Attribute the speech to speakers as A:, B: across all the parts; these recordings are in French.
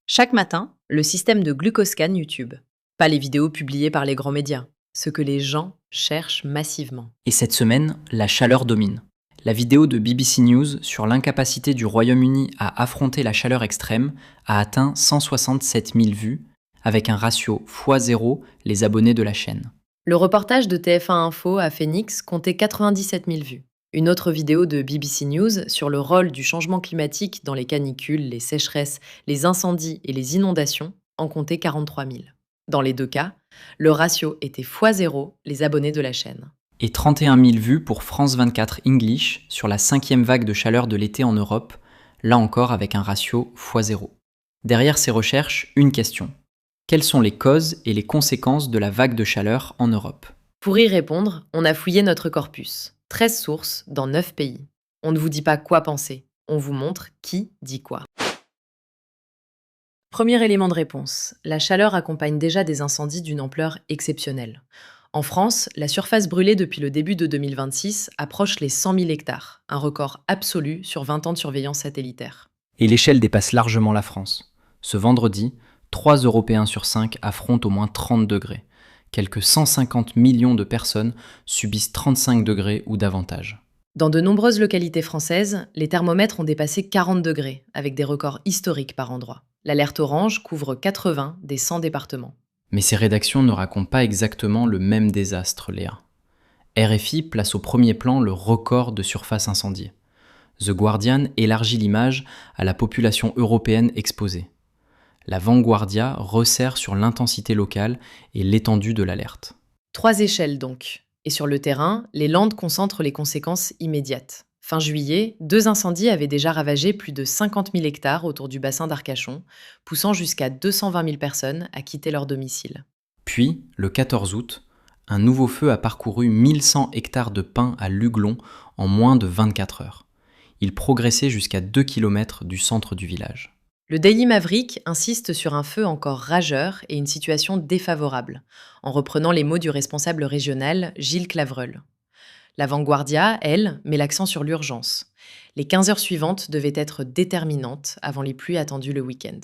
A: Chaque matin, le système de glucoscan YouTube. Pas les vidéos publiées par les grands médias, ce que les gens cherchent massivement.
B: Et cette semaine, la chaleur domine. La vidéo de BBC News sur l'incapacité du Royaume-Uni à affronter la chaleur extrême a atteint 167 000 vues, avec un ratio x0 les abonnés de la chaîne.
A: Le reportage de TF1 Info à Phoenix comptait 97 000 vues. Une autre vidéo de BBC News sur le rôle du changement climatique dans les canicules, les sécheresses, les incendies et les inondations en comptait 43 000. Dans les deux cas, le ratio était x0 les abonnés de la chaîne.
B: Et 31 000 vues pour France 24 English sur la 5e vague de chaleur de l'été en Europe, là encore avec un ratio x0. Derrière ces recherches, une question. Quelles sont les causes et les conséquences de la vague de chaleur en Europe ?
A: Pour y répondre, on a fouillé notre corpus. 13 sources dans 9 pays. On ne vous dit pas quoi penser, on vous montre qui dit quoi. Premier élément de réponse, la chaleur accompagne déjà des incendies d'une ampleur exceptionnelle. En France, la surface brûlée depuis le début de 2026 approche les 100 000 hectares, un record absolu sur 20 ans de surveillance satellitaire.
B: Et l'échelle dépasse largement la France. Ce vendredi, 3 Européens sur 5 affrontent au moins 30 degrés. Quelques 150 millions de personnes subissent 35 degrés ou davantage.
A: Dans de nombreuses localités françaises, les thermomètres ont dépassé 40 degrés, avec des records historiques par endroit. L'alerte orange couvre 80 des 100 départements.
B: Mais ces rédactions ne racontent pas exactement le même désastre, Léa. RFI place au premier plan le record de surface incendiée. The Guardian élargit l'image à la population européenne exposée. La Vanguardia resserre sur l'intensité locale et l'étendue de l'alerte.
A: 3 échelles donc. Et sur le terrain, les Landes concentrent les conséquences immédiates. Fin juillet, 2 incendies avaient déjà ravagé plus de 50 000 hectares autour du bassin d'Arcachon, poussant jusqu'à 220 000 personnes à quitter leur domicile.
B: Puis, le 14 août, un nouveau feu a parcouru 1100 hectares de pins à Luglon en moins de 24 heures. Il progressait jusqu'à 2 km du centre du village.
A: Le Daily Maverick insiste sur un feu encore rageur et une situation défavorable, en reprenant les mots du responsable régional, Gilles Clavreul. La Vanguardia, elle, met l'accent sur l'urgence. Les 15 heures suivantes devaient être déterminantes avant les pluies attendues le week-end.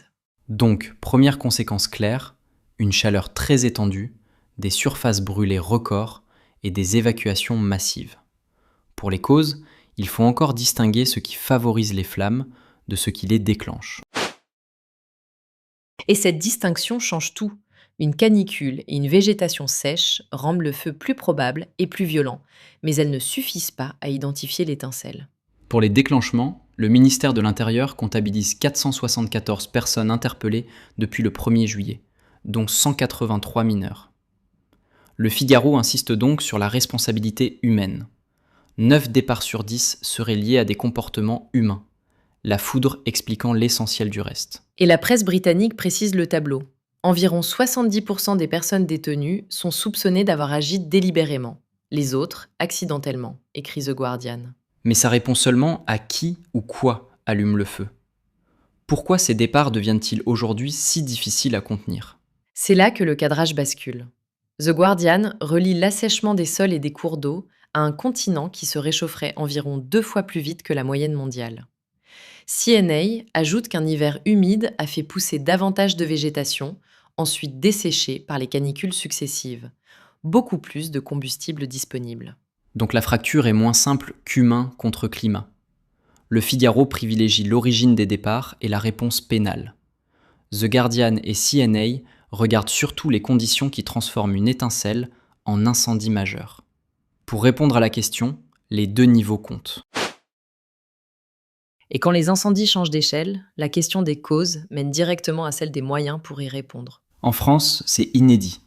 B: Donc, première conséquence claire, une chaleur très étendue, des surfaces brûlées records et des évacuations massives. Pour les causes, il faut encore distinguer ce qui favorise les flammes de ce qui les déclenche.
A: Et cette distinction change tout. Une canicule et une végétation sèche rendent le feu plus probable et plus violent, mais elles ne suffisent pas à identifier l'étincelle.
B: Pour les déclenchements, le ministère de l'Intérieur comptabilise 474 personnes interpellées depuis le 1er juillet, dont 183 mineurs. Le Figaro insiste donc sur la responsabilité humaine. 9 départs sur 10 seraient liés à des comportements humains, la foudre expliquant l'essentiel du reste.
A: Et la presse britannique précise le tableau. Environ 70% des personnes détenues sont soupçonnées d'avoir agi délibérément, les autres accidentellement, écrit The Guardian.
B: Mais ça répond seulement à qui ou quoi allume le feu. Pourquoi ces départs deviennent-ils aujourd'hui si difficiles à contenir ?
A: C'est là que le cadrage bascule. The Guardian relie l'assèchement des sols et des cours d'eau à un continent qui se réchaufferait environ 2 fois plus vite que la moyenne mondiale. CNA ajoute qu'un hiver humide a fait pousser davantage de végétation, ensuite desséchée par les canicules successives. Beaucoup plus de combustible disponible.
B: Donc la fracture est moins simple qu'humain contre climat. Le Figaro privilégie l'origine des départs et la réponse pénale. The Guardian et CNA regardent surtout les conditions qui transforment une étincelle en incendie majeur. Pour répondre à la question, les 2 niveaux comptent.
A: Et quand les incendies changent d'échelle, la question des causes mène directement à celle des moyens pour y répondre.
B: En France, c'est inédit.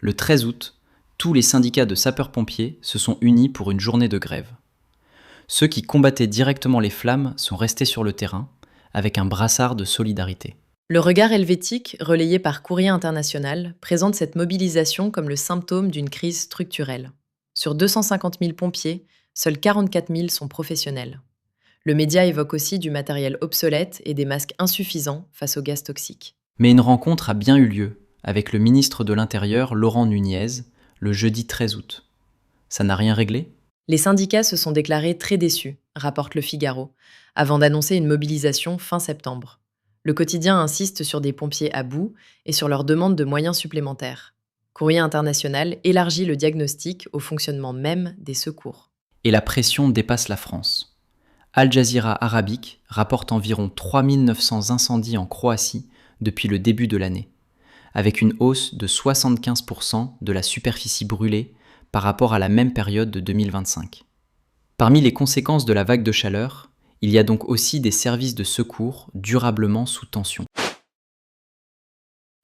B: Le 13 août, tous les syndicats de sapeurs-pompiers se sont unis pour une journée de grève. Ceux qui combattaient directement les flammes sont restés sur le terrain, avec un brassard de solidarité.
A: Le regard helvétique, relayé par Courrier International, présente cette mobilisation comme le symptôme d'une crise structurelle. Sur 250 000 pompiers, seuls 44 000 sont professionnels. Le média évoque aussi du matériel obsolète et des masques insuffisants face aux gaz toxiques.
B: Mais une rencontre a bien eu lieu avec le ministre de l'Intérieur, Laurent Nunez, le jeudi 13 août. Ça n'a rien réglé ?
A: Les syndicats se sont déclarés très déçus, rapporte Le Figaro, avant d'annoncer une mobilisation fin septembre. Le quotidien insiste sur des pompiers à bout et sur leur demande de moyens supplémentaires. Courrier international élargit le diagnostic au fonctionnement même des secours.
B: Et la pression dépasse la France. Al Jazeera Arabique rapporte environ 3900 incendies en Croatie depuis le début de l'année, avec une hausse de 75% de la superficie brûlée par rapport à la même période de 2025. Parmi les conséquences de la vague de chaleur, il y a donc aussi des services de secours durablement sous tension.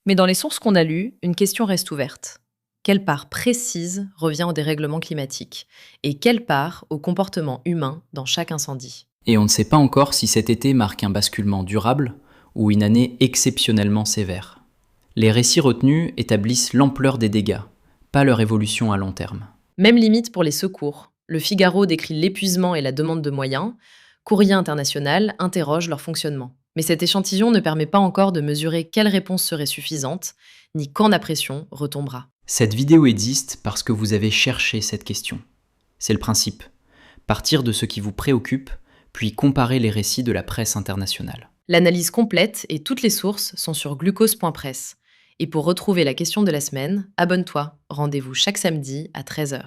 A: Mais dans les sources qu'on a lues, une question reste ouverte. Quelle part précise revient au dérèglement climatique et quelle part au comportement humain dans chaque incendie?
B: Et on ne sait pas encore si cet été marque un basculement durable ou une année exceptionnellement sévère. Les récits retenus établissent l'ampleur des dégâts, pas leur évolution à long terme.
A: Même limite pour les secours. Le Figaro décrit l'épuisement et la demande de moyens. Courrier international interroge leur fonctionnement. Mais cet échantillon ne permet pas encore de mesurer quelle réponse serait suffisante, ni quand la pression retombera.
B: Cette vidéo existe parce que vous avez cherché cette question. C'est le principe. Partir de ce qui vous préoccupe, puis comparer les récits de la presse internationale.
A: L'analyse complète et toutes les sources sont sur glucose.press. Et pour retrouver la question de la semaine, abonne-toi. Rendez-vous chaque samedi à 13h.